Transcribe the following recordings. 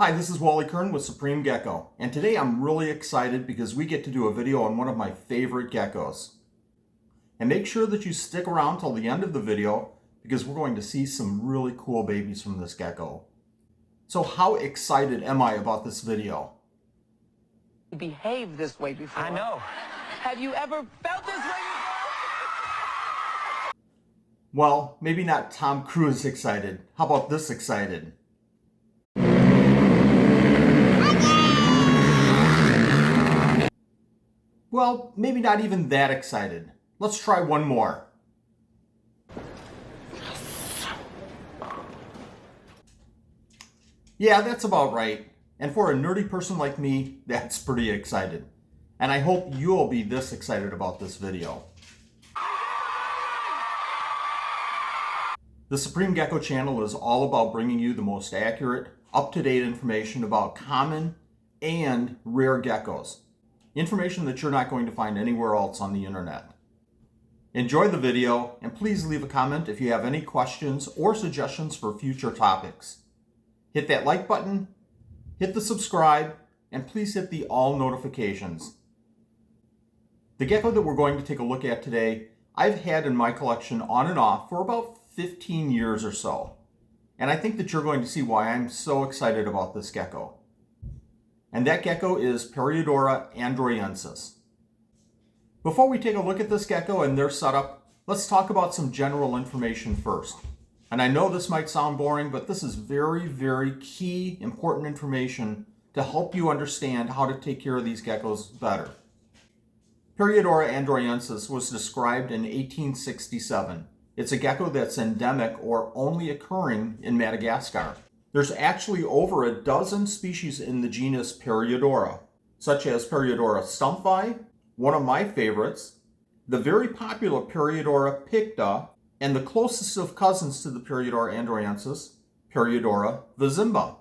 Hi, this is Wally Kern with Supreme Gecko, and today I'm really excited because we get to do a video on one of my favorite geckos. And make sure that you stick around till the end of the video because we're going to see some really cool babies from this gecko. So how excited am I about this video? Behave this way before. I know. Have you ever felt this way before? Well, maybe not Tom Cruise excited. How about this excited? Well, maybe not even that excited. Let's try one more. Yeah, that's about right. And for a nerdy person like me, that's pretty excited. And I hope you'll be this excited about this video. The Supreme Gecko channel is all about bringing you the most accurate, up-to-date information about common and rare geckos. Information that you're not going to find anywhere else on the internet. Enjoy the video, and please leave a comment if you have any questions or suggestions for future topics. Hit that like button, hit the subscribe, and please hit the all notifications. The gecko that we're going to take a look at today, I've had in my collection on and off for about 15 years or so. And I think that you're going to see why I'm so excited about this gecko. And that gecko is Periodora androyensis. Before we take a look at this gecko and their setup, let's talk about some general information first. And I know this might sound boring, but this is very, very key, important information to help you understand how to take care of these geckos better. Periodora androyensis was described in 1867. It's a gecko that's endemic or only occurring in Madagascar. There's actually over a dozen species in the genus Periodora, such as Periodora stumphi, one of my favorites, the very popular Periodora picta, and the closest of cousins to the Periodora androyensis, Periodora vizimba.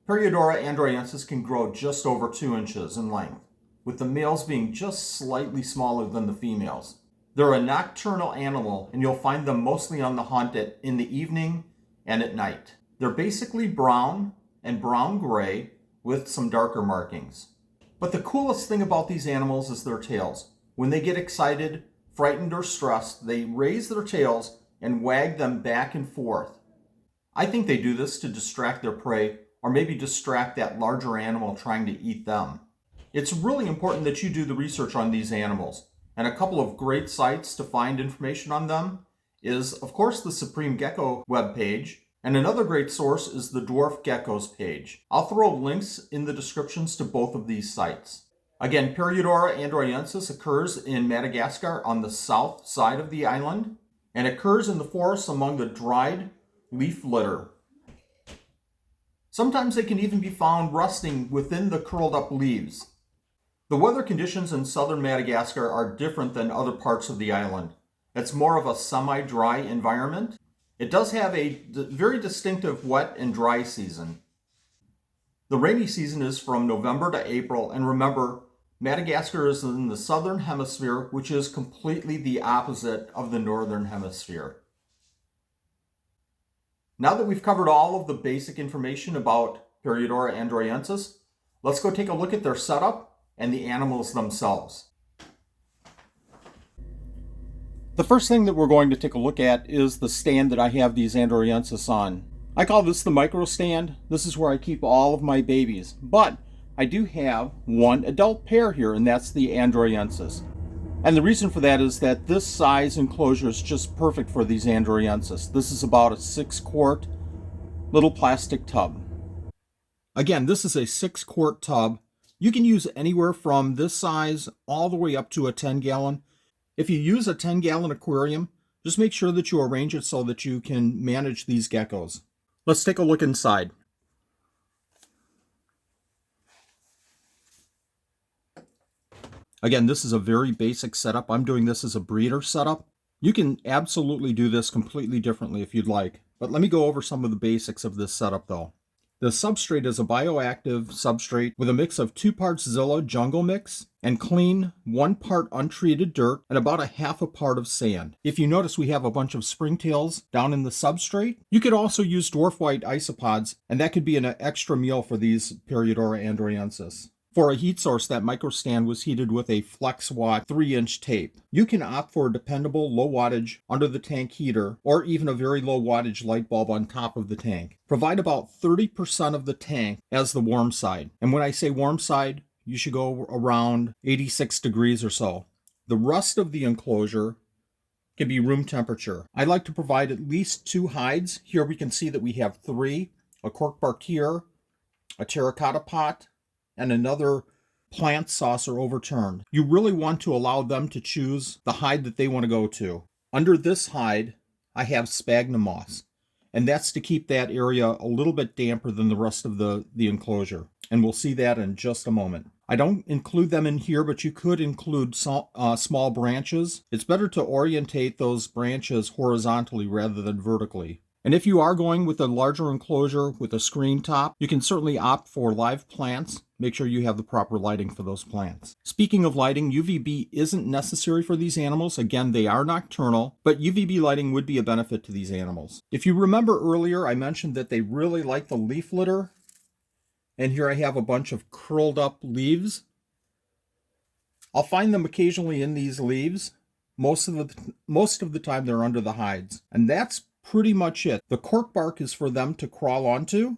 Periodora androyensis can grow just over 2 inches in length, with the males being just slightly smaller than the females. They're a nocturnal animal, and you'll find them mostly on the hunt in the evening and at night. They're basically brown and brown-gray with some darker markings. But the coolest thing about these animals is their tails. When they get excited, frightened, or stressed, they raise their tails and wag them back and forth. I think they do this to distract their prey or maybe distract that larger animal trying to eat them. It's really important that you do the research on these animals. And a couple of great sites to find information on them is, of course, the Supreme Gecko webpage. And another great source is the Dwarf Geckos page. I'll throw links in the descriptions to both of these sites. Again, Periodora androyensis occurs in Madagascar on the south side of the island and occurs in the forests among the dried leaf litter. Sometimes they can even be found resting within the curled up leaves. The weather conditions in southern Madagascar are different than other parts of the island. It's more of a semi-dry environment. It does have a very distinctive wet and dry season. The rainy season is from November to April, and remember, Madagascar is in the southern hemisphere, which is completely the opposite of the northern hemisphere. Now that we've covered all of the basic information about Periodora androyensis, let's go take a look at their setup and the animals themselves. The first thing that we're going to take a look at is the stand that I have these androyensis on. I call this the micro stand. This is where I keep all of my babies, but I do have one adult pair here, and that's the androyensis. And the reason for that is that this size enclosure is just perfect for these androyensis. This is about a 6-quart little plastic tub. Again, this is a 6-quart tub. You can use anywhere from this size all the way up to a 10-gallon. If you use a 10-gallon aquarium, just make sure that you arrange it so that you can manage these geckos. Let's take a look inside. Again, this is a very basic setup. I'm doing this as a breeder setup. You can absolutely do this completely differently if you'd like. But let me go over some of the basics of this setup though. The substrate is a bioactive substrate with a mix of 2 parts Zilla jungle mix and clean 1 part untreated dirt and about a half a part of sand. If you notice, we have a bunch of springtails down in the substrate. You could also use dwarf white isopods, and that could be an extra meal for these Periodora androensis. For a heat source, that microstand was heated with a FlexWatt 3-inch tape. You can opt for a dependable low wattage under the tank heater or even a very low wattage light bulb on top of the tank. Provide about 30% of the tank as the warm side. And when I say warm side, you should go around 86 degrees or so. The rest of the enclosure can be room temperature. I like to provide at least 2 hides. Here we can see that we have 3, a cork bark here, a terracotta pot, and another plant saucer overturned. You really want to allow them to choose the hide that they want to go to. Under this hide, I have sphagnum moss, and that's to keep that area a little bit damper than the rest of the enclosure. And we'll see that in just a moment. I don't include them in here, but you could include small branches. It's better to orientate those branches horizontally rather than vertically. And if you are going with a larger enclosure with a screen top, you can certainly opt for live plants. Make sure you have the proper lighting for those plants. Speaking of lighting, UVB isn't necessary for these animals. Again, they are nocturnal, but UVB lighting would be a benefit to these animals. If you remember earlier, I mentioned that they really like the leaf litter. And here I have a bunch of curled up leaves. I'll find them occasionally in these leaves. Most of the time they're under the hides. And that's pretty much it. The cork bark is for them to crawl onto.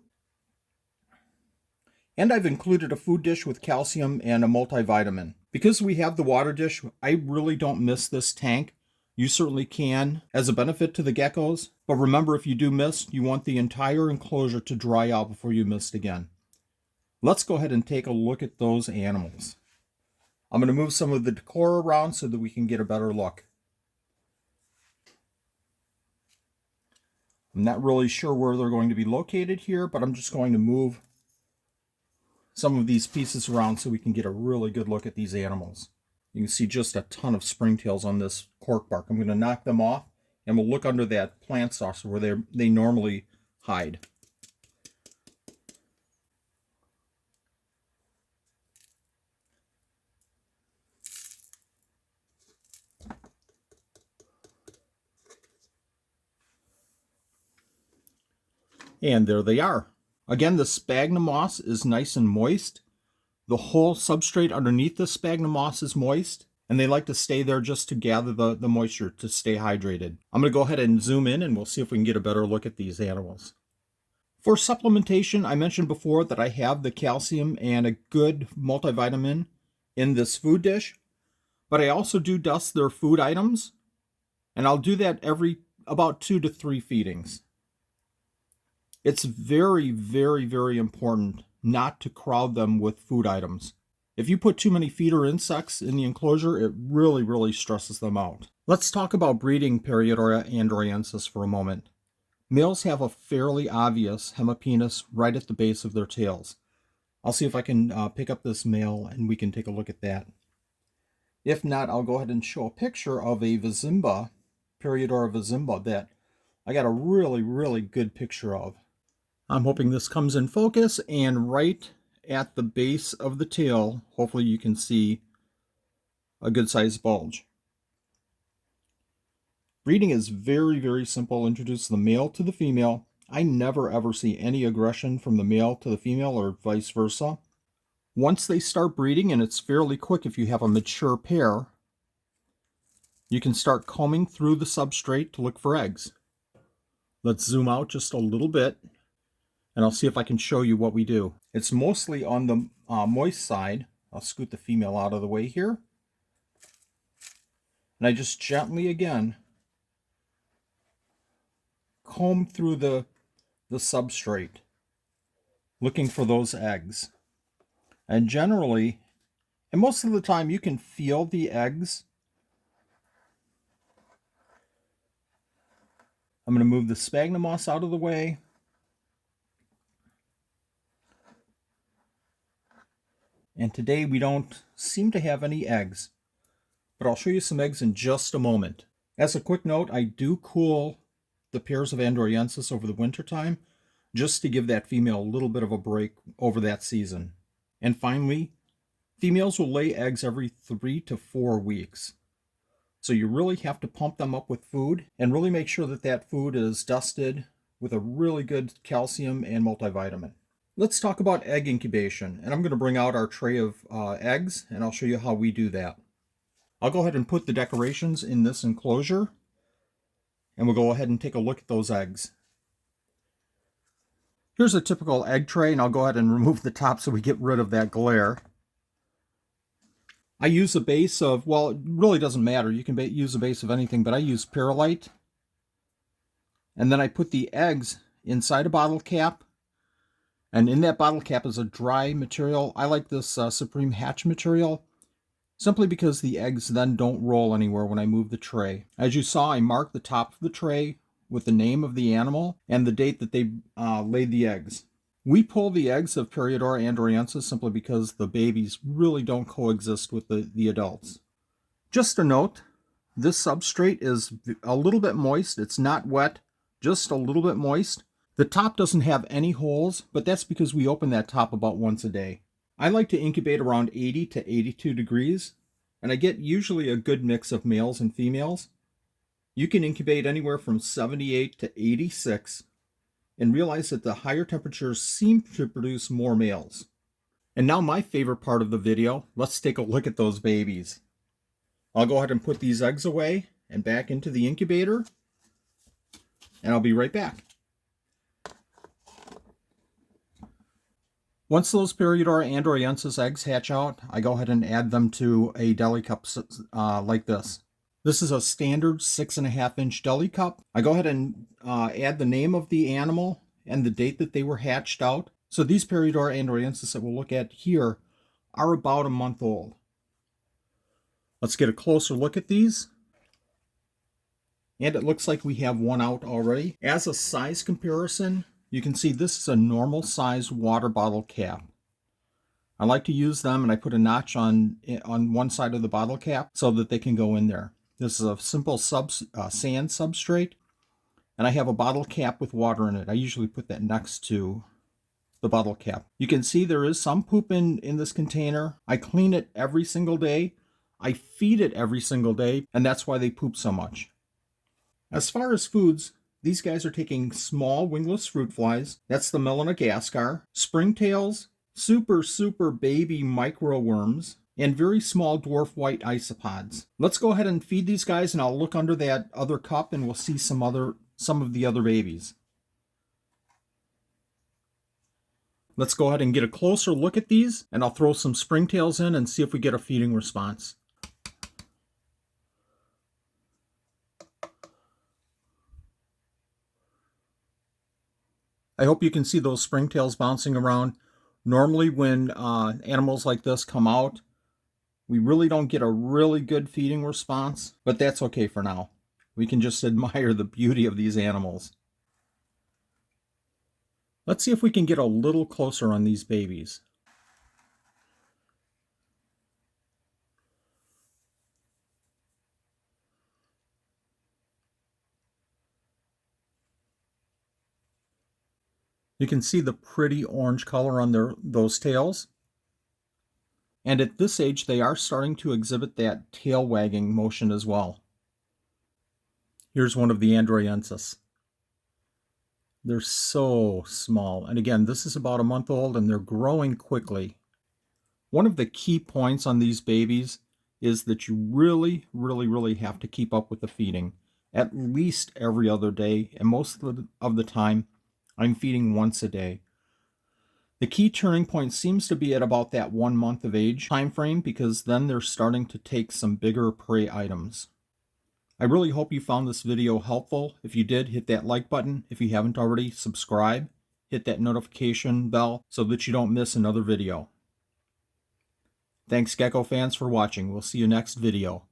And I've included a food dish with calcium and a multivitamin. Because we have the water dish, I really don't miss this tank. You certainly can as a benefit to the geckos. But remember, if you do mist, you want the entire enclosure to dry out before you mist again. Let's go ahead and take a look at those animals. I'm going to move some of the decor around so that we can get a better look. I'm not really sure where they're going to be located here, but I'm just going to move some of these pieces around so we can get a really good look at these animals. You can see just a ton of springtails on this cork bark. I'm going to knock them off, and we'll look under that plant saucer where they normally hide. And there they are. Again, the sphagnum moss is nice and moist. The whole substrate underneath the sphagnum moss is moist, and they like to stay there just to gather the moisture to stay hydrated. I'm going to go ahead and zoom in, and we'll see if we can get a better look at these animals. For supplementation, I mentioned before that I have the calcium and a good multivitamin in this food dish, but I also do dust their food items, and I'll do that every about 2 to 3 feedings. It's very, very, very important not to crowd them with food items. If you put too many feeder insects in the enclosure, it really, really stresses them out. Let's talk about breeding Periodora androensis for a moment. Males have a fairly obvious hemipenis right at the base of their tails. I'll see if I can pick up this male and we can take a look at that. If not, I'll go ahead and show a picture of a Vizimba, Periodora Vizimba, that I got a really, really good picture of. I'm hoping this comes in focus, and right at the base of the tail, hopefully you can see a good sized bulge. Breeding is very, very simple. Introduce the male to the female. I never ever see any aggression from the male to the female or vice versa. Once they start breeding, and it's fairly quick if you have a mature pair, you can start combing through the substrate to look for eggs. Let's zoom out just a little bit, and I'll see if I can show you what we do. It's mostly on the moist side. I'll scoot the female out of the way here. And I just gently, again, comb through the substrate, looking for those eggs. And generally, and most of the time, you can feel the eggs. I'm going to move the sphagnum moss out of the way. And today we don't seem to have any eggs, but I'll show you some eggs in just a moment. As a quick note, I do cool the pairs of androensis over the winter time. just to give that female a little bit of a break over that season. And finally, females will lay eggs every 3 to 4 weeks. So you really have to pump them up with food and really make sure that that food is dusted with a really good calcium and multivitamin. Let's talk about egg incubation. And I'm going to bring out our tray of eggs and I'll show you how we do that. I'll go ahead and put the decorations in this enclosure and we'll go ahead and take a look at those eggs. Here's a typical egg tray, and I'll go ahead and remove the top so we get rid of that glare. I use a base of, well, it really doesn't matter. You can use a base of anything, but I use Perlite. And then I put the eggs inside a bottle cap. And in that bottle cap is a dry material. I like this Supreme Hatch material, simply because the eggs then don't roll anywhere when I move the tray. As you saw, I marked the top of the tray with the name of the animal and the date that they laid the eggs. We pull the eggs of Periodora andoriensis simply because the babies really don't coexist with the adults. Just a note, this substrate is a little bit moist. It's not wet, just a little bit moist. The top doesn't have any holes, but that's because we open that top about once a day. I like to incubate around 80 to 82 degrees, and I get usually a good mix of males and females. You can incubate anywhere from 78 to 86 and realize that the higher temperatures seem to produce more males. And now my favorite part of the video, let's take a look at those babies. I'll go ahead and put these eggs away and back into the incubator, and I'll be right back. Once those Periodora andoriensis eggs hatch out, I go ahead and add them to a deli cup like this. This is a standard 6.5-inch deli cup. I go ahead and add the name of the animal and the date that they were hatched out. So these Periodora andoriensis that we'll look at here are about a month old. Let's get a closer look at these. And it looks like we have one out already. As a size comparison, you can see this is a normal size water bottle cap. I like to use them, and I put a notch on one side of the bottle cap so that they can go in there. This is a simple sand substrate, and I have a bottle cap with water in it. I usually put that next to the bottle cap. You can see there is some poop in this container. I clean it every single day. I feed it every single day, and that's why they poop so much. As far as foods, these guys are taking small wingless fruit flies. That's the melanogaster, springtails, super baby microworms, and very small dwarf white isopods. Let's go ahead and feed these guys, and I'll look under that other cup and we'll see some of the other babies. Let's go ahead and get a closer look at these, and I'll throw some springtails in and see if we get a feeding response. I hope you can see those springtails bouncing around. Normally when animals like this come out, we really don't get a really good feeding response, but that's okay for now. We can just admire the beauty of these animals. Let's see if we can get a little closer on these babies. You can see the pretty orange color on those tails. And at this age, they are starting to exhibit that tail wagging motion as well. Here's one of the andoriensis. They're so small. And again, this is about a month old and they're growing quickly. One of the key points on these babies is that you really have to keep up with the feeding. At least every other day, and most of the time, I'm feeding once a day. The key turning point seems to be at about that 1 month of age time frame, because then they're starting to take some bigger prey items. I really hope you found this video helpful. If you did, hit that like button. If you haven't already, subscribe. Hit that notification bell so that you don't miss another video. Thanks, Gecko fans, for watching. We'll see you next video.